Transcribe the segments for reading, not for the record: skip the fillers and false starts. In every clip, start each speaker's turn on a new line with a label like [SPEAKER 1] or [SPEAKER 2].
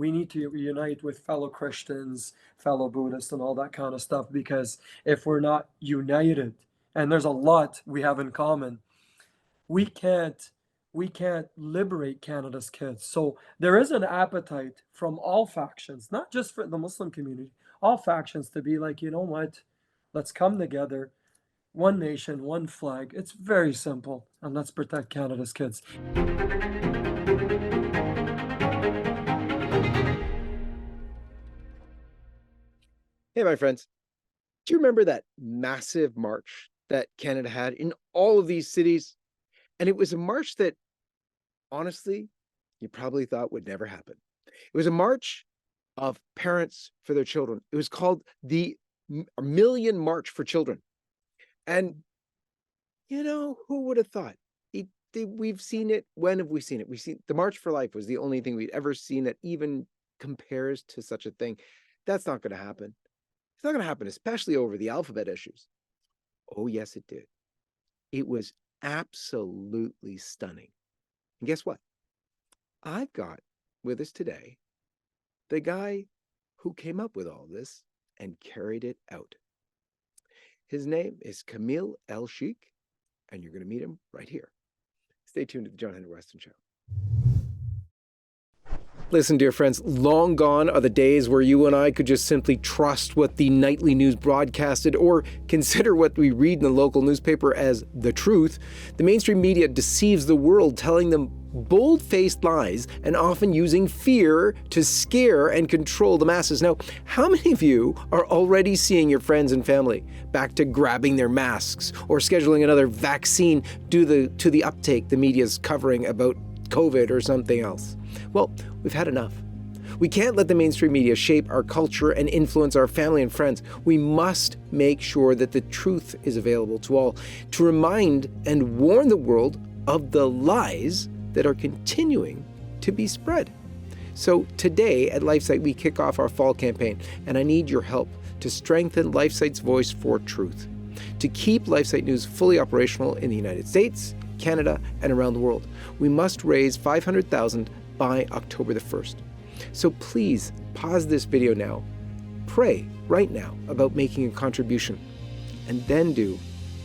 [SPEAKER 1] We need to unite with fellow Christians, fellow Buddhists, and all that kind of stuff, because if we're not united, and there's a lot we have in common, we can't we can't liberate Canada's kids. So there is an appetite from all factions, not just for the Muslim community, all factions, to be like, you know what, let's come together, one nation, one flag. It's very simple, and let's protect Canada's kids.
[SPEAKER 2] Hey, my friends, do you remember that massive march that Canada had in all of these cities? And it was a march that, honestly, you probably thought would never happen. It was a march of parents for their children. It was called the Million March for Children. And, who would have thought? We've seen it. When have we seen it? We've seen the March for Life was the only thing we'd ever seen that even compares to such a thing. That's not going to happen. It's not going to happen, especially over the alphabet issues. Oh, yes, it did. It was absolutely stunning. And guess what? I've got with us today the guy who came up with all this and carried it out. His name is Kamel El-Cheikh, and you're going to meet him right here. Stay tuned to the John Henry Weston Show. Listen, dear friends, long gone are the days where you and I could just simply trust what the nightly news broadcasted or consider what we read in the local newspaper as the truth. The mainstream media deceives the world, telling them bold-faced lies and often using fear to scare and control the masses. Now, how many of you are already seeing your friends and family back to grabbing their masks or scheduling another vaccine due to the uptake the media's covering about COVID or something else? Well, we've had enough. We can't let the mainstream media shape our culture and influence our family and friends. We must make sure that the truth is available to all, to remind and warn the world of the lies that are continuing to be spread. So today at Lifesite, we kick off our fall campaign, and I need your help to strengthen Lifesite's voice for truth, to keep Lifesite News fully operational in the United States, Canada, and around the world. We must raise $500,000 by October the 1st. So please pause this video now, pray right now about making a contribution, and then do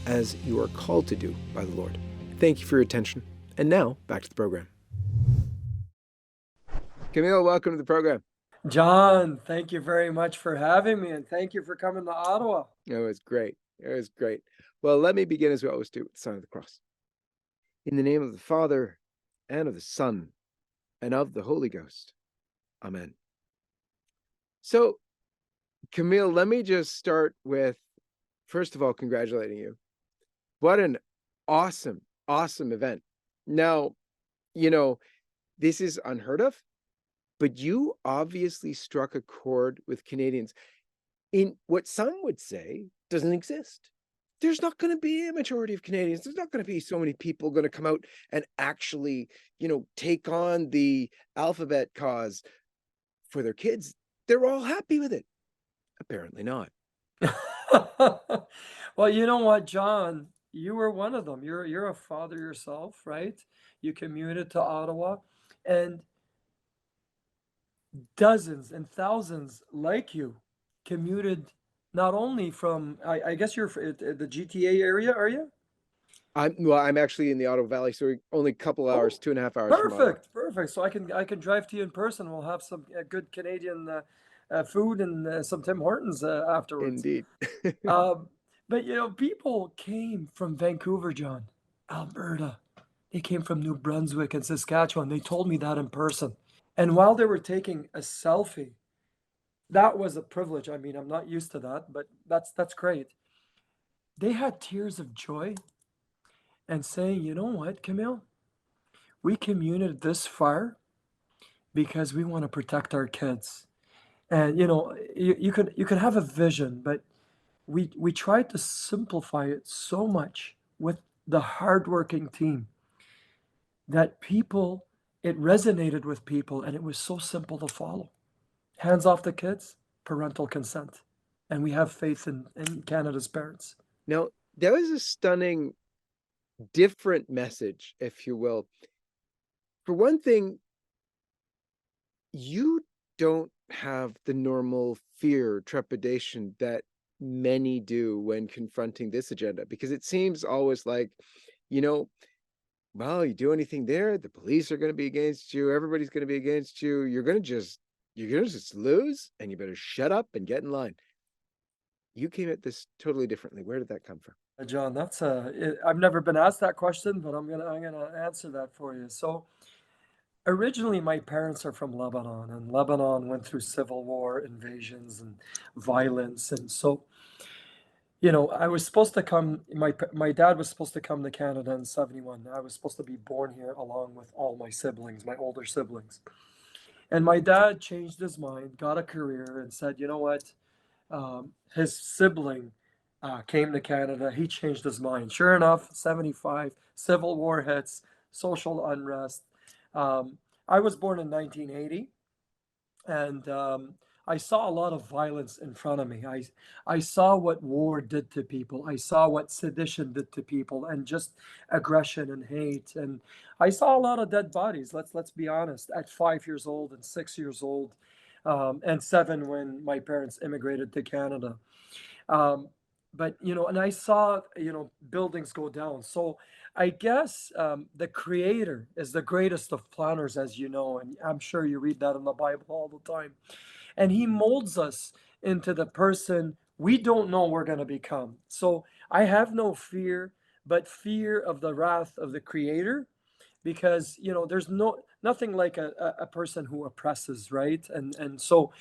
[SPEAKER 2] as you are called to do by the Lord. Thank you for your attention. And now back to the program. Kamel, welcome to the program.
[SPEAKER 1] John, thank you very much for having me, and thank you for coming to Ottawa.
[SPEAKER 2] It was great. It was great. Well, let me begin as we always do with the sign of the cross. In the name of the Father, and of the Son, and of the Holy Ghost. Amen. So, Kamel, let me just start with, first of all, congratulating you. What an awesome, awesome event. Now, this is unheard of, but you obviously struck a chord with Canadians in what some would say doesn't exist. There's not going to be a majority of Canadians. There's not going to be so many people going to come out and actually, take on the alphabet cause for their kids. They're all happy with it. Apparently not.
[SPEAKER 1] Well, you know what, John? You were one of them. You're a father yourself, right? You commuted to Ottawa, and dozens and thousands like you commuted not only from, I guess you're at the GTA area, are you?
[SPEAKER 2] I'm actually in the Ottawa Valley, so we're only a couple hours, 2.5 hours from Ottawa.
[SPEAKER 1] Perfect. So I can drive to you in person. We'll have some good Canadian food and some Tim Hortons afterwards.
[SPEAKER 2] Indeed.
[SPEAKER 1] But people came from Vancouver, John, Alberta. They came from New Brunswick and Saskatchewan. They told me that in person. And while they were taking a selfie, that was a privilege. I mean, I'm not used to that, but that's great. They had tears of joy and saying, you know what, Kamel? We commuted this far because we want to protect our kids. And you could have a vision, but we tried to simplify it so much with the hardworking team that it resonated with people, and it was so simple to follow. Hands off the kids, parental consent. And we have faith in Canada's parents.
[SPEAKER 2] Now, that was a stunning, different message, if you will. For one thing, you don't have the normal fear, trepidation that many do when confronting this agenda, because it seems always like, you know, well, you do anything there, the police are going to be against you, everybody's going to be against you, you're going to just lose, and you better shut up and get in line. You came at this totally differently. Where did that come from?
[SPEAKER 1] John, I've never been asked that question, but I'm gonna answer that for you. So originally, my parents are from Lebanon, and Lebanon went through civil war, invasions, and violence. And so, I was supposed to come. My dad was supposed to come to Canada in '71. I was supposed to be born here along with all my siblings, my older siblings. And my dad changed his mind, got a career, and said, you know what? His sibling came to Canada. He changed his mind. Sure enough, 75, Civil War hits, social unrest. Um, I was born in 1980, and I saw a lot of violence in front of me. I saw what war did to people. I saw what sedition did to people, and just aggression and hate. And I saw a lot of dead bodies. Let's be honest. At 5 years old and 6 years old, and 7 when my parents immigrated to Canada. Um, but and I saw buildings go down. So I guess the Creator is the greatest of planners, as you know, and I'm sure you read that in the Bible all the time. And He molds us into the person we don't know we're going to become. So I have no fear, but fear of the wrath of the Creator, because there's nothing like a person who oppresses, right? And so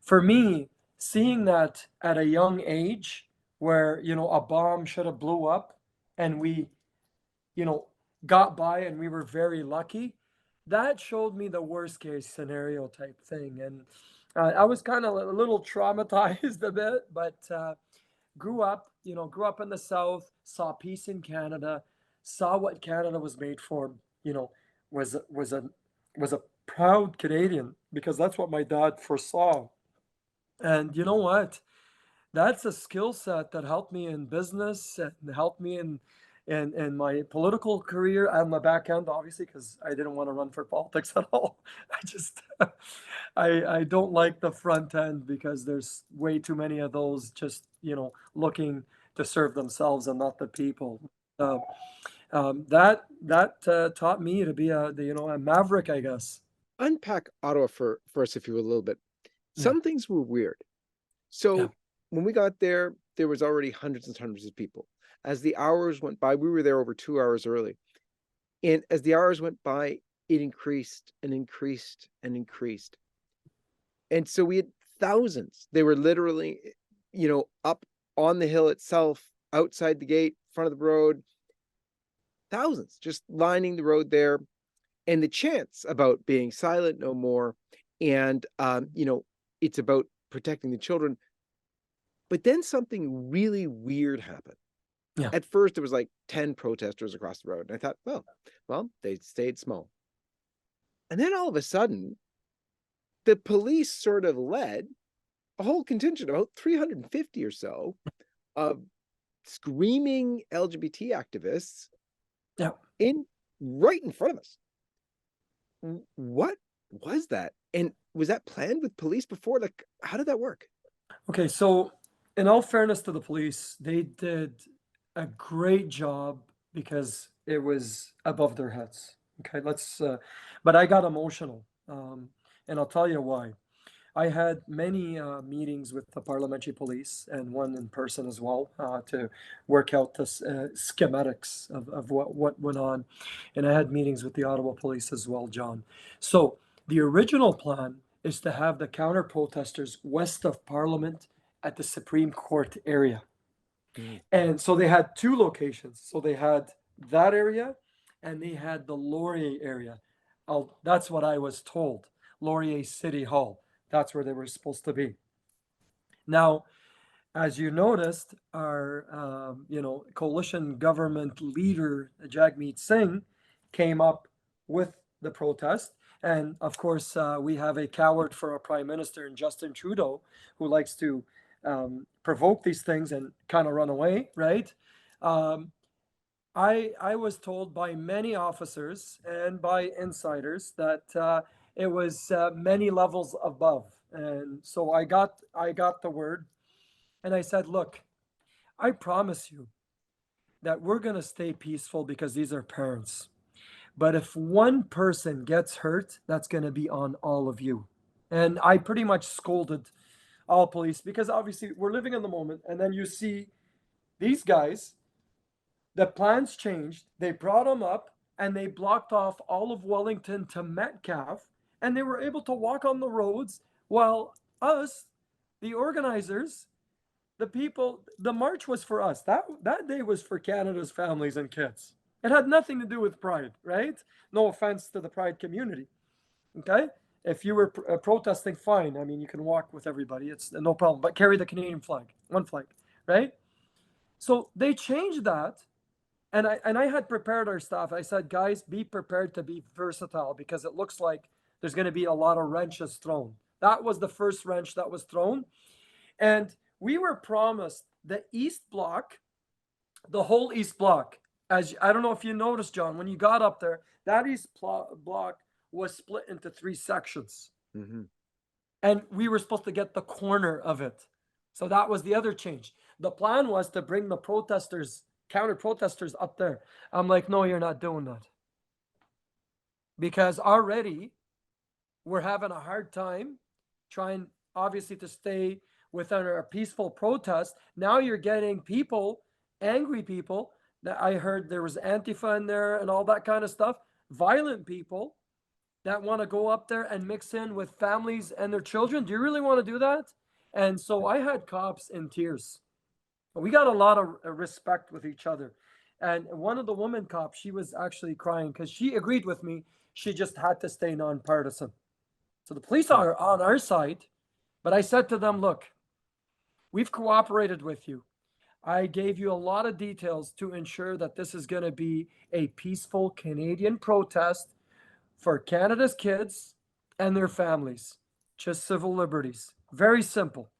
[SPEAKER 1] for me, seeing that at a young age, where a bomb should have blew up, and we you know got by, and we were very lucky, that showed me the worst case scenario type thing. And I was kind of a little traumatized a bit, but grew up in the South, saw peace in Canada, saw what Canada was made for. You know was was a was a proud Canadian, because that's what my dad foresaw. And you know what? That's a skill set that helped me in business and helped me in my political career on the back end, obviously, because I didn't want to run for politics at all. I just I don't like the front end, because there's way too many of those just looking to serve themselves and not the people. Uh, that taught me to be a maverick, I guess.
[SPEAKER 2] Unpack Ottawa for us, if you will, a little bit.
[SPEAKER 1] Yeah,
[SPEAKER 2] Some things were weird.
[SPEAKER 1] yeah,
[SPEAKER 2] So when we got there, there was already hundreds and hundreds of people. As the hours went by, we were there over 2 hours early. And as the hours went by, it increased and increased and increased. And so we had thousands. They were literally, up on the hill itself, outside the gate, front of the road, thousands just lining the road there. And the chants about being silent no more. And, it's about protecting the children. But then something really weird happened.
[SPEAKER 1] yeah.
[SPEAKER 2] At first, there was like 10 protesters across the road. And I thought, well, they stayed small. And then all of a sudden, the police sort of led a whole contingent, about 350 or so, of screaming LGBT activists
[SPEAKER 1] Yeah.
[SPEAKER 2] in right in front of us. What was that? And was that planned with police before? Like, how did that work?
[SPEAKER 1] Okay, so in all fairness to the police, they did a great job, because it was above their heads. Okay, but I got emotional, and I'll tell you why. I had many meetings with the parliamentary police, and one in person as well, to work out the schematics of what went on. And I had meetings with the Ottawa police as well, John. So the original plan is to have the counter protesters west of Parliament at the Supreme Court area.
[SPEAKER 2] Mm.
[SPEAKER 1] And so they had two locations. So they had that area, and they had the Laurier area. That's what I was told. Laurier City Hall. That's where they were supposed to be. Now, as you noticed, our coalition government leader Jagmeet Singh came up with the protest, and of course we have a coward for a prime minister in Justin Trudeau, who likes to provoke these things and kind of run away, right? Um, I was told by many officers and by insiders that it was many levels above. And so I got the word, and I said, look, I promise you that we're going to stay peaceful because these are parents. But if one person gets hurt, that's going to be on all of you. And I pretty much scolded all police because obviously we're living in the moment. And then you see these guys, the plans changed. They brought them up and they blocked off all of Wellington to Metcalfe. And they were able to walk on the roads while us, the organizers, the people, the march was for us. That day was for Canada's families and kids. It had nothing to do with pride, right? No offense to the pride community. Okay? If you were protesting, fine. I mean, you can walk with everybody. It's no problem. But carry the Canadian flag, one flag, right? So they changed that. And I had prepared our staff. I said, guys, be prepared to be versatile because it looks like there's going to be a lot of wrenches thrown. That was the first wrench that was thrown. And we were promised the East Block, the whole East Block. As I don't know if you noticed, John, when you got up there, that East Block was split into 3 sections.
[SPEAKER 2] Mm-hmm.
[SPEAKER 1] And we were supposed to get the corner of it. So that was the other change. The plan was to bring the protesters, counter protesters up there. I'm like, no, you're not doing that. Because already we're having a hard time trying, obviously, to stay within our peaceful protest. Now you're getting people, angry people, that I heard there was Antifa in there and all that kind of stuff, violent people that want to go up there and mix in with families and their children. Do you really want to do that? And so I had cops in tears. We got a lot of respect with each other. And one of the women cops, she was actually crying because she agreed with me. She just had to stay nonpartisan. So the police are on our side. But I said to them, look, we've cooperated with you. I gave you a lot of details to ensure that this is going to be a peaceful Canadian protest for Canada's kids and their families. Just civil liberties. Very simple.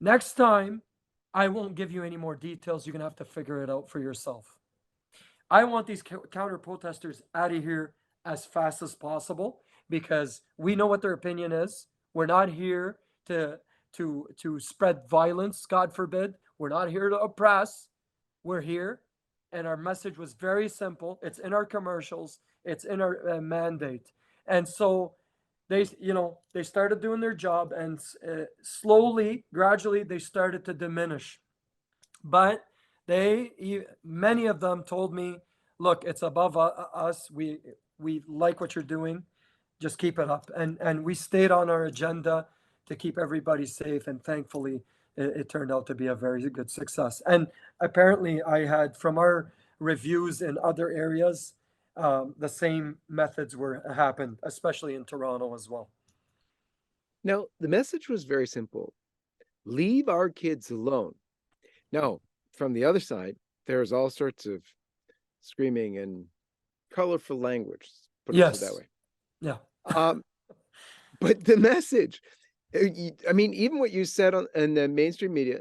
[SPEAKER 1] Next time, I won't give you any more details. You're going to have to figure it out for yourself. I want these counter protesters out of here as fast as possible because we know what their opinion is. We're not here to spread violence, God forbid. We're not here to oppress. We're here, and our message was very simple. It's in our commercials. It's in our mandate. And so they started doing their job, and slowly, gradually, they started to diminish. But many of them told me, look, it's above us. We like what you're doing. Just keep it up. And we stayed on our agenda to keep everybody safe. And thankfully, it turned out to be a very good success. And apparently, I had, from our reviews in other areas, the same methods happened, especially in Toronto as well.
[SPEAKER 2] Now, the message was very simple. Leave our kids alone. Now, from the other side, there's all sorts of screaming and colorful language, put it that way.
[SPEAKER 1] Yeah.
[SPEAKER 2] But the message, I mean, even what you said in the mainstream media,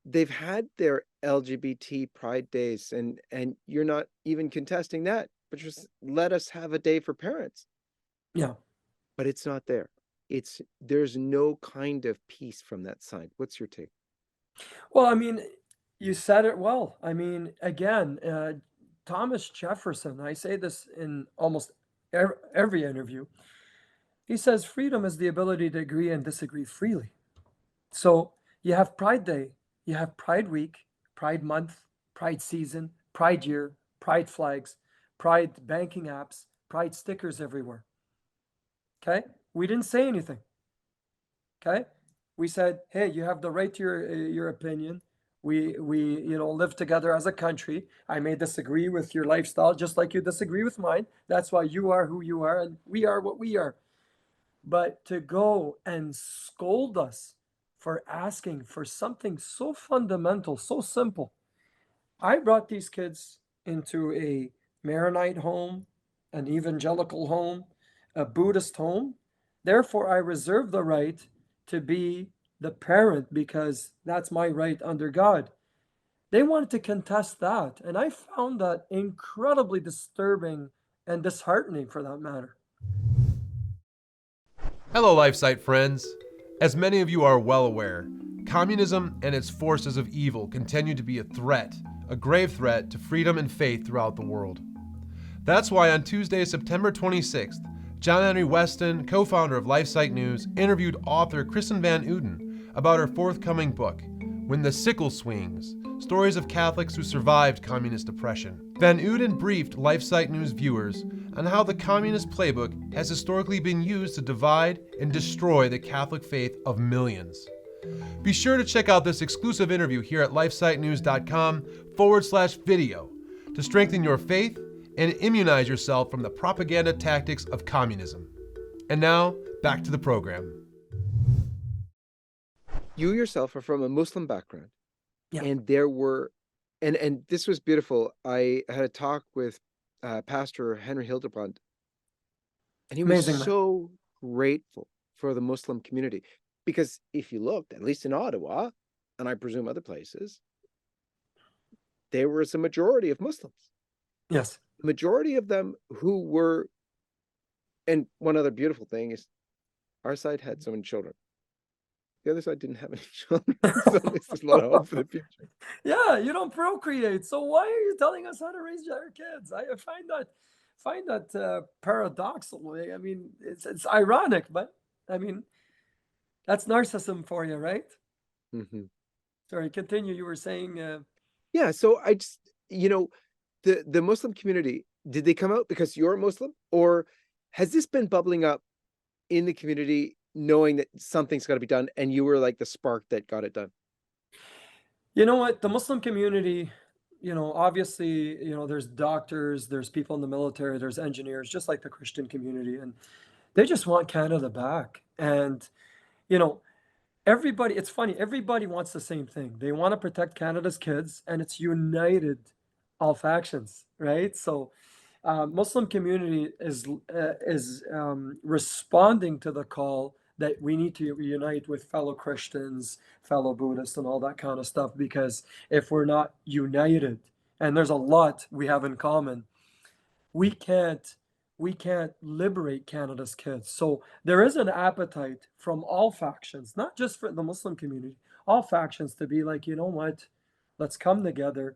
[SPEAKER 2] they've had their LGBT pride days, and you're not even contesting that, but just let us have a day for parents.
[SPEAKER 1] Yeah.
[SPEAKER 2] But it's not there. There's no kind of peace from that side. What's your take?
[SPEAKER 1] Well, I mean, you said it well. I mean, again, Thomas Jefferson, I say this in almost every interview. He says freedom is the ability to agree and disagree freely. So you have Pride Day, you have Pride Week, Pride Month, Pride Season, Pride Year, Pride flags, Pride banking apps, Pride stickers everywhere. Okay? We didn't say anything. Okay? We said, hey, you have the right to your opinion. We live together as a country. I may disagree with your lifestyle just like you disagree with mine. That's why you are who you are and we are what we are. But to go and scold us for asking for something so fundamental, so simple. I brought these kids into a Maronite home, an evangelical home, a Buddhist home. Therefore, I reserve the right to be the parent because that's my right under God. They wanted to contest that. And I found that incredibly disturbing and disheartening for that matter.
[SPEAKER 3] Hello, Lifesite friends. As many of you are well aware, communism and its forces of evil continue to be a threat, a grave threat to freedom and faith throughout the world. That's why on Tuesday, September 26th, John Henry Weston, co-founder of Lifesite News, interviewed author Kristen Van Uden about her forthcoming book, When the Sickle Swings: Stories of Catholics Who Survived Communist Oppression. Van Uden briefed Lifesite News viewers on how the communist playbook has historically been used to divide and destroy the Catholic faith of millions. Be sure to check out this exclusive interview here at lifesitenews.com/video to strengthen your faith and immunize yourself from the propaganda tactics of communism. And now, back to the program.
[SPEAKER 2] You yourself are from a Muslim background.
[SPEAKER 1] Yeah.
[SPEAKER 2] And there were, and this was beautiful. I had a talk with Pastor Henry Hildebrand, and he was
[SPEAKER 1] Amazing, man.
[SPEAKER 2] so grateful for the Muslim community. Because if you looked, at least in Ottawa, and I presume other places, there was a majority of Muslims.
[SPEAKER 1] Yes.
[SPEAKER 2] The majority of them who were, and one other beautiful thing is our side had so many children. The other side didn't have any children. So there's a lot of hope for the future.
[SPEAKER 1] Yeah, you don't procreate. So why are you telling us how to raise our kids? I find that paradoxical. I mean, it's ironic, but I mean, that's narcissism for you, right?
[SPEAKER 2] Mm-hmm.
[SPEAKER 1] Sorry, continue. You were saying,
[SPEAKER 2] Yeah, so I just, the Muslim community, did they come out because you're a Muslim, or has this been bubbling up in the community, knowing that something's got to be done, and you were like the spark that got it done?
[SPEAKER 1] you know what, the Muslim community, obviously, there's doctors, there's people in the military, there's engineers, just like the Christian community, and they just want Canada back. And you know, everybody, it's funny, everybody wants the same thing. They want to protect Canada's kids, and it's united all factions, right? So, Muslim community is responding to the call that we need to reunite with fellow Christians, fellow Buddhists, and all that kind of stuff. Because if we're not united, and there's a lot we have in common, we can't we can't liberate Canada's kids. So there is an appetite from all factions, not just for the Muslim community, all factions to be like, you know what, let's come together,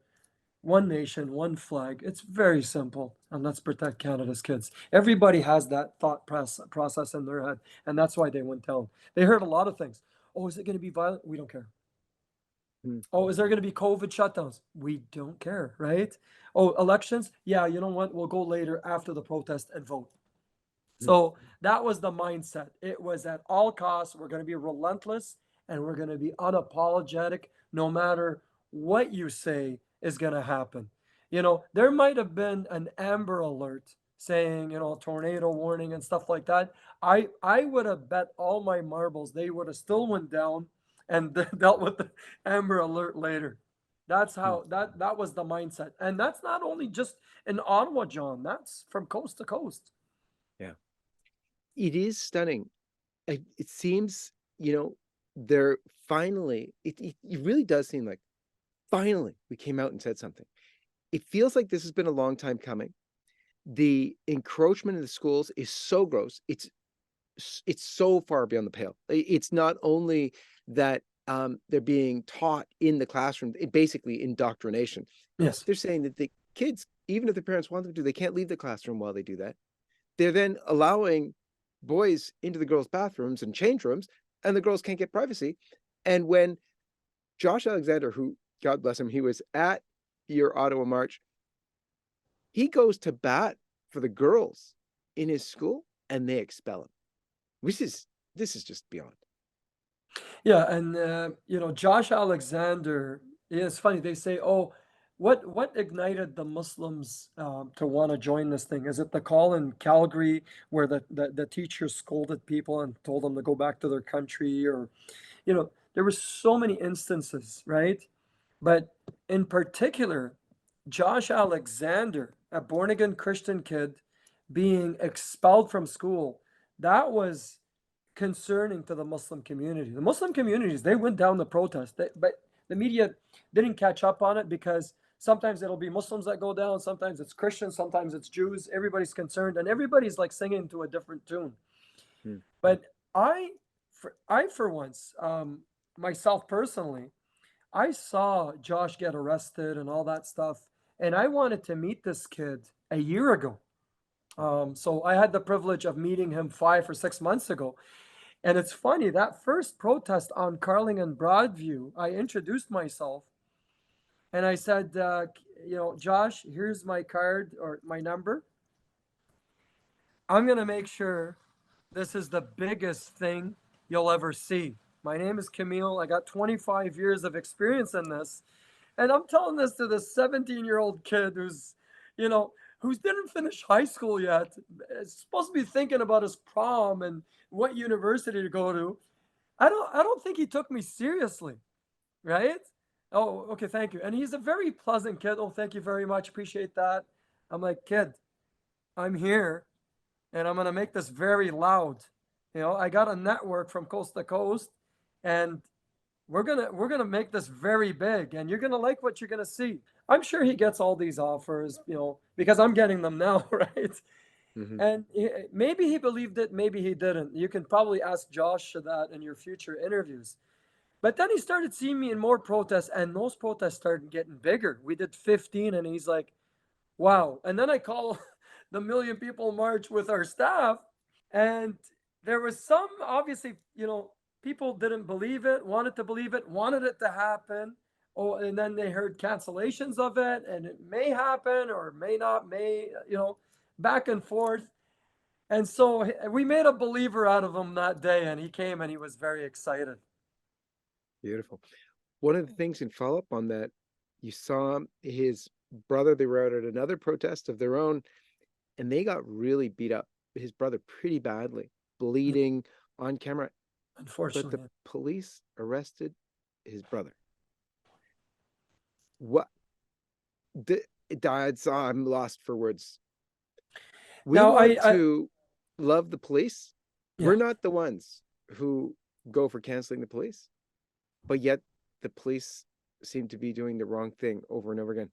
[SPEAKER 1] one nation, one flag. It's very simple, and let's protect Canada's kids. Everybody has that process in their head, and that's why they went down. They heard a lot of things. Oh, is it going to be violent? We don't care. Oh, is there going to be COVID shutdowns? We don't care, right? Oh, elections? Yeah, you know what? We'll go later after the protest and vote. So that was the mindset. It was at all costs, we're going to be relentless and we're going to be unapologetic no matter what you say is going to happen. There might have been an Amber Alert saying, tornado warning and stuff like that. I would have bet all my marbles they would have still went down and dealt with the Amber Alert later. That's how that was the mindset. And that's not only just in Ottawa, John. That's from coast to coast.
[SPEAKER 2] Yeah. It is stunning. It seems, they're finally, it really does seem like finally we came out and said something. It feels like this has been a long time coming. The encroachment in the schools is so gross. It's so far beyond the pale. It's not only that they're being taught in the classroom, basically indoctrination.
[SPEAKER 1] Yes.
[SPEAKER 2] They're saying that the kids, even if the parents want them to, they can't leave the classroom while they do that. They're then allowing boys into the girls' bathrooms and change rooms, and the girls can't get privacy. And when Josh Alexander, who, God bless him, he was at your Ottawa march, he goes to bat for the girls in his school, and they expel him. This is just beyond.
[SPEAKER 1] Yeah, and Josh Alexander. It's funny they say, "Oh, what ignited the Muslims to want to join this thing? Is it the call in Calgary where the teacher scolded people and told them to go back to their country, or there were so many instances, right? But in particular, Josh Alexander, a born again Christian kid, being expelled from school, that was concerning to the Muslim community. The Muslim communities, they went down the protest, but the media didn't catch up on it because sometimes it'll be Muslims that go down, sometimes it's Christians, sometimes it's Jews. Everybody's concerned, and everybody's like singing to a different tune. But I, for once, myself personally, I saw Josh get arrested and all that stuff, and I wanted to meet this kid a year ago. So I had the privilege of meeting him 5 or 6 months ago. And it's funny, that first protest on Carling and Broadview, I introduced myself and I said, Josh, here's my card or my number. I'm going to make sure this is the biggest thing you'll ever see. My name is Kamel. I got 25 years of experience in this. And I'm telling this to this 17-year-old kid who didn't finish high school yet. Is supposed to be thinking about his prom and what university to go to. I don't think he took me seriously, right? Oh, okay, thank you. And he's a very pleasant kid. Oh, thank you very much. Appreciate that. I'm like, kid, I'm here and I'm gonna make this very loud. I got a network from coast to coast, and we're gonna make this very big, and you're gonna like what you're gonna see. I'm sure he gets all these offers, because I'm getting them now, right?
[SPEAKER 2] Hmm.
[SPEAKER 1] And maybe he believed it, maybe he didn't. You can probably ask Josh that in your future interviews. But then he started seeing me in more protests, and those protests started getting bigger. We did 15, and he's like, wow. And then I call the Million People March with our staff, and there was some, obviously, people didn't believe it, wanted to believe it, wanted it to happen. Oh, and then they heard cancellations of it, and it may happen or may not, back and forth. And so we made a believer out of him that day, and he came and he was very excited.
[SPEAKER 2] Beautiful. One of the things in follow up on that, you saw his brother, they were out at another protest of their own, and they got really beat up. His brother pretty badly,
[SPEAKER 1] Yeah,
[SPEAKER 2] bleeding on camera, but the
[SPEAKER 1] unfortunately.
[SPEAKER 2] police arrested his brother. What the I'm lost for words. We
[SPEAKER 1] Now,
[SPEAKER 2] want to love the police.
[SPEAKER 1] yeah.
[SPEAKER 2] We're not the ones who go for canceling the police, but yet the police seem to be doing the wrong thing over and over again.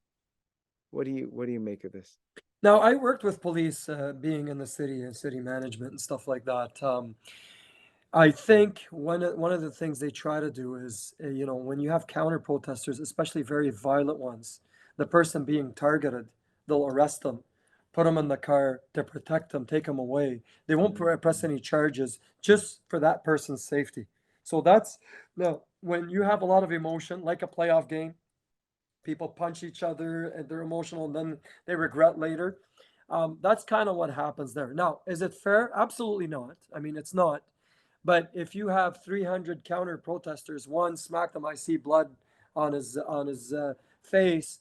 [SPEAKER 2] What do you make of this?
[SPEAKER 1] Now, I worked with police, being in the city and city management and stuff like that. I think one of the things they try to do is, when you have counter protesters, especially very violent ones, the person being targeted, they'll arrest them, put them in the car to protect them, take them away. They won't press any charges just for that person's safety. So that's no, when you have a lot of emotion, like a playoff game, people punch each other and they're emotional and then they regret later. That's kind of what happens there. Now, is it fair? Absolutely not. I mean, it's not. But if you have 300 counter protesters, one smacked him, I see blood on his face.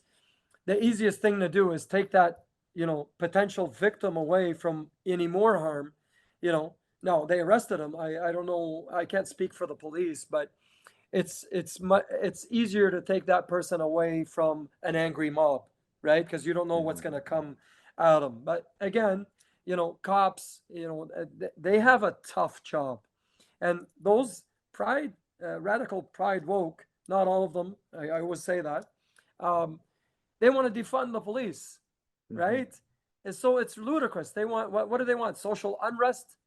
[SPEAKER 1] The easiest thing to do is take that potential victim away from any more harm. Now they arrested him. I don't know. I can't speak for the police, but it's easier to take that person away from an angry mob, right? Because you don't know what's going to come at them. But again, cops, they have a tough job, and those radical pride woke, not all of them, I always say that, um, they want to defund the police,
[SPEAKER 2] Mm-hmm.
[SPEAKER 1] right? And so it's ludicrous. They want, what do they want? Social unrest,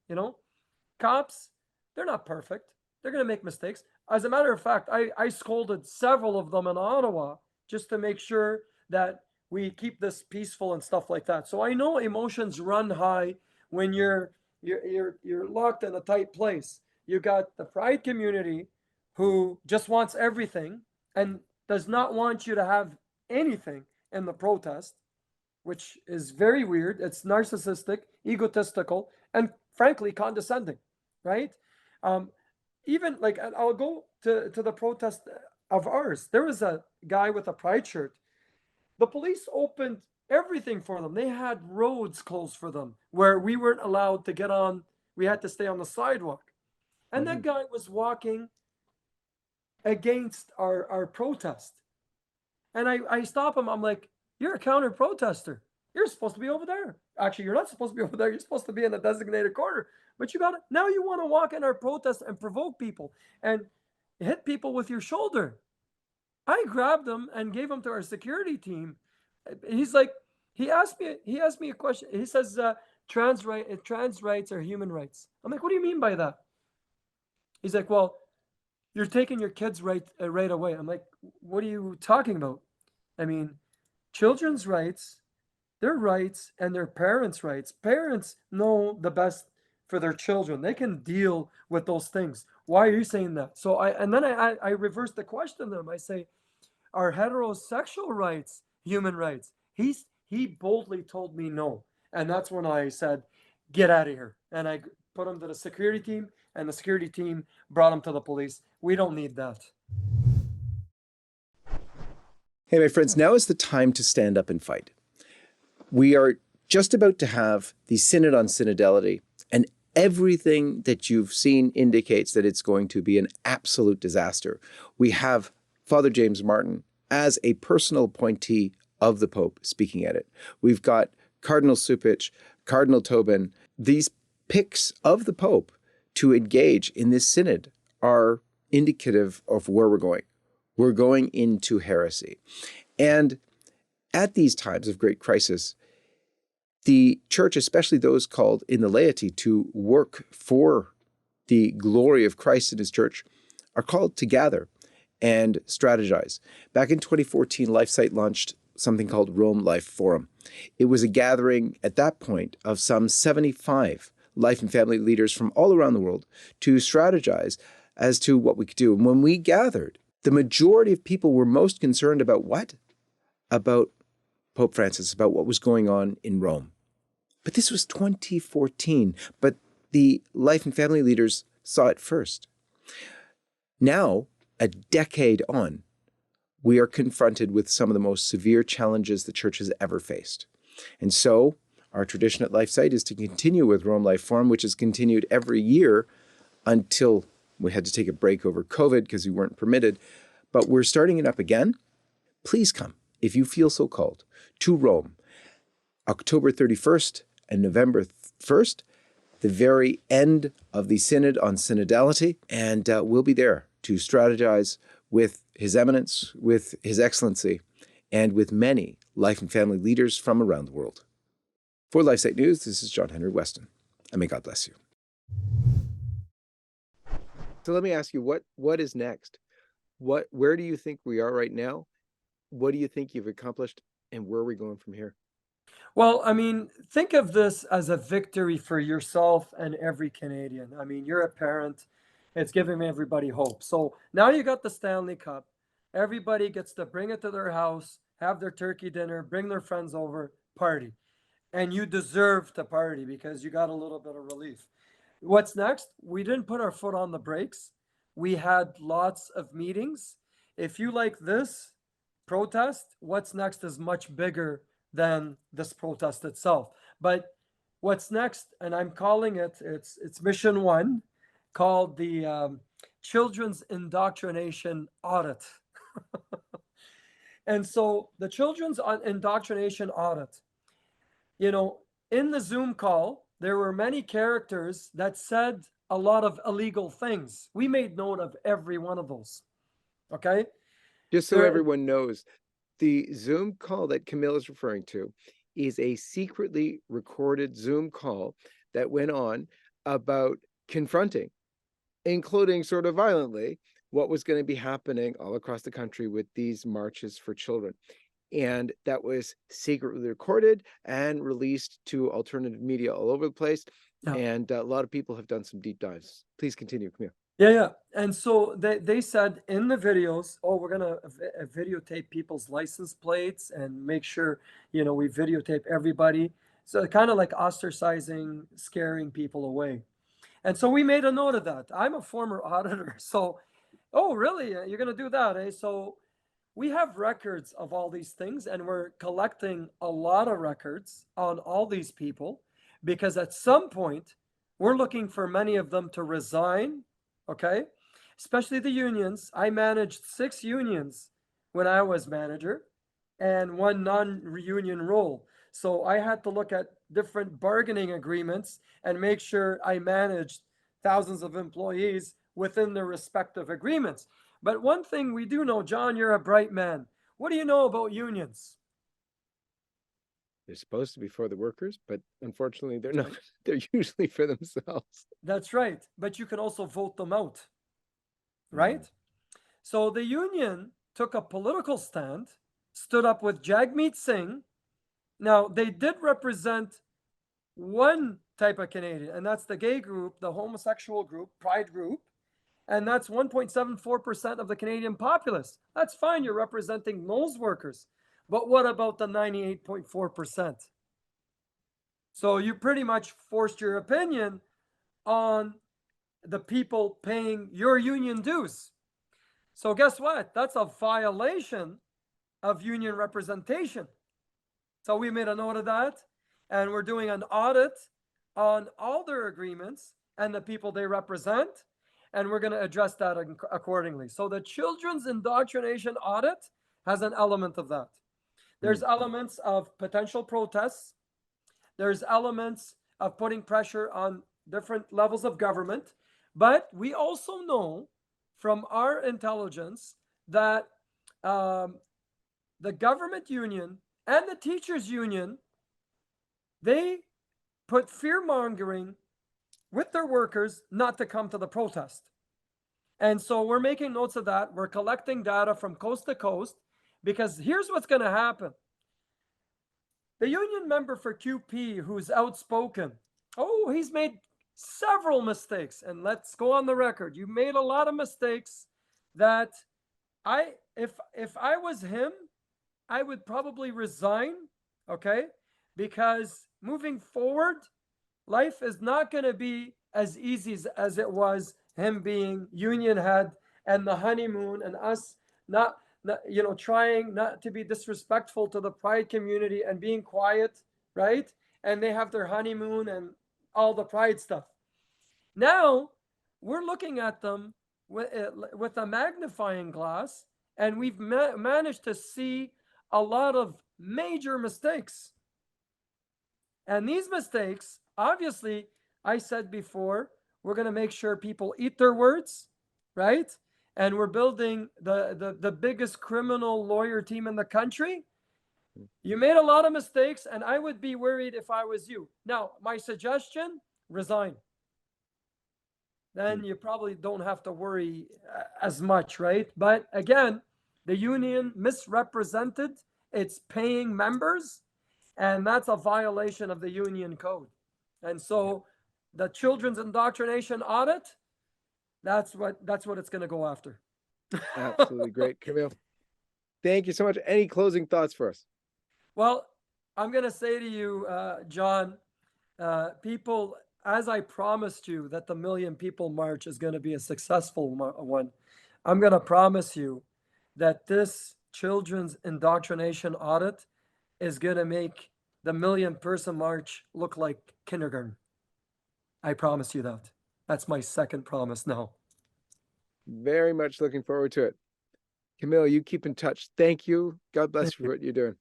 [SPEAKER 1] cops, they're not perfect. They're going to make mistakes. As a matter of fact, I scolded several of them in Ottawa just to make sure that we keep this peaceful and stuff like that. So I know emotions run high when you're locked in a tight place. You got the pride community who just wants everything and does not want you to have anything in the protest, which is very weird. It's narcissistic, egotistical, and frankly condescending, right? Um, Even like, I'll go to the protest of ours. There was a guy with a pride shirt. The police opened everything for them. They had roads closed for them where we weren't allowed to get on. We had to stay on the sidewalk. And
[SPEAKER 2] Mm-hmm.
[SPEAKER 1] that guy was walking against our protest. And I stop him. I'm like, you're a counter protester. You're supposed to be over there. Actually, you're not supposed to be over there. You're supposed to be in the designated corner. But you got to, now you want to walk in our protest and provoke people and hit people with your shoulder. I grabbed him and gave him to our security team. He's like, he asked me a question. He says, trans rights are human rights. I'm like, what do you mean by that? He's like, well, you're taking your kids right away. I'm like, what are you talking about? I mean, children's rights, their rights and their parents' rights. Parents know the best for their children. They can deal with those things. Why are you saying that? So I reverse the question to them. I say, are heterosexual rights human rights? He boldly told me no. And that's when I said, get out of here. And I put him to the security team, and the security team brought him to the police. We don't need that.
[SPEAKER 2] Hey, my friends, now is the time to stand up and fight. We are just about to have the Synod on Synodality, and everything that you've seen indicates that it's going to be an absolute disaster. We have Father James Martin as a personal appointee of the Pope speaking at it. We've got Cardinal Cupich, Cardinal Tobin. These picks of the Pope to engage in this synod are indicative of where we're going. We're going into heresy. And at these times of great crisis, the church, especially those called in the laity to work for the glory of Christ and his church, are called to gather and strategize. Back in 2014, Lifesite launched something called Rome Life Forum. It was a gathering at that point of some 75 life and family leaders from all around the world to strategize as to what we could do. And when we gathered, the majority of people were most concerned about what? About Pope Francis, about what was going on in Rome. But this was 2014, but the life and family leaders saw it first. Now, a decade on, we are confronted with some of the most severe challenges the church has ever faced. And so our tradition at Lifesite is to continue with Rome Life Forum, which has continued every year until we had to take a break over COVID because we weren't permitted. But we're starting it up again. Please come, if you feel so called, to Rome, October 31st and November 1st, the very end of the Synod on Synodality, and we'll be there to strategize with His Eminence, with His Excellency, and with many life and family leaders from around the world. For Lifesite News, this is John Henry Weston, and may God bless you. So let me ask you, what is next? Where do you think we are right now? What do you think you've accomplished, and where are we going from here?
[SPEAKER 1] Well, I mean, think of this as a victory for yourself and every Canadian. I mean, you're a parent. It's giving everybody hope. So now you got the Stanley Cup. Everybody gets to bring it to their house, have their turkey dinner, bring their friends over, party. And you deserve to party because you got a little bit of relief. What's next? We didn't put our foot on the brakes. We had lots of meetings. If you like this protest, what's next is much bigger than this protest itself. But what's next, and I'm calling it's mission one, called the children's indoctrination audit. And so the children's indoctrination audit, you know, in the Zoom call, there were many characters that said a lot of illegal things. We made note of every one of those. Okay.
[SPEAKER 2] Just so
[SPEAKER 1] There,
[SPEAKER 2] everyone knows, the Zoom call that Camille is referring to is a secretly recorded Zoom call that went on about confronting, including sort of violently, what was going to be happening all across the country with these marches for children. And that was secretly recorded and released to alternative media all over the place.
[SPEAKER 1] yeah.
[SPEAKER 2] And a lot of people have done some deep dives. Please continue, Camille.
[SPEAKER 1] Yeah. And so they said in the videos, oh, we're going to videotape people's license plates and make sure, we videotape everybody. So kind of like ostracizing, scaring people away. And so we made a note of that. I'm a former auditor. So, oh, really? You're going to do that, eh? So we have records of all these things, and we're collecting a lot of records on all these people because at some point, we're looking for many of them to resign, okay? Especially the unions. I managed 6 unions when I was manager and 1 non-union role. So I had to look at different bargaining agreements and make sure I managed thousands of employees within their respective agreements. But one thing we do know, John, you're a bright man. What do you know about unions?
[SPEAKER 2] They're supposed to be for the workers, but unfortunately they're not. They're usually for themselves.
[SPEAKER 1] That's right. But you can also vote them out, right? So the union took a political stand, stood up with Jagmeet Singh. Now, they did represent one type of Canadian, and that's the gay group, the homosexual group, Pride group, and that's 1.74% of the Canadian populace. That's fine, you're representing those workers. But what about the 98.4%? So you pretty much forced your opinion on the people paying your union dues. So guess what? That's a violation of union representation. So we made a note of that, and we're doing an audit on all their agreements and the people they represent, and we're going to address that accordingly. So the children's indoctrination audit has an element of that. There's elements of potential protests. There's elements of putting pressure on different levels of government. But we also know from our intelligence that the government union and the teachers union, they put fear mongering with their workers not to come to the protest. And so we're making notes of that. We're collecting data from coast to coast, because here's what's going to happen. The union member for QP who's outspoken, oh, he's made several mistakes. And let's go on the record. You made a lot of mistakes that if I was him, I would probably resign, okay? Because moving forward, life is not going to be as easy as it was him being union head and the honeymoon and us not trying not to be disrespectful to the Pride community and being quiet, right? And they have their honeymoon and all the Pride stuff. Now we're looking at them with a magnifying glass, and we've managed to see a lot of major mistakes. And these mistakes, obviously, I said before, we're going to make sure people eat their words, right? And we're building the biggest criminal lawyer team in the country. You made a lot of mistakes, and I would be worried if I was you. Now, my suggestion, resign. Then you probably don't have to worry as much, right? But again, the union misrepresented its paying members, and that's a violation of the union code. And so the children's indoctrination audit, that's what it's going to go after.
[SPEAKER 2] Absolutely great, Kamel. Thank you so much. Any closing thoughts for us?
[SPEAKER 1] Well, I'm going to say to you, John, people, as I promised you that the Million People March is going to be a successful one, I'm going to promise you that this children's indoctrination audit is going to make the Million Person March look like kindergarten. I promise you that. That's my second promise now.
[SPEAKER 2] Very much looking forward to it. Kamel, you keep in touch. Thank you. God bless you for what you're doing.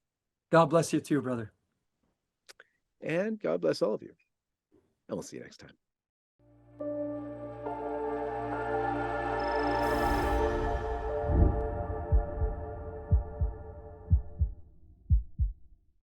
[SPEAKER 1] God bless you too, brother.
[SPEAKER 2] And God bless all of you. And we'll see you next time.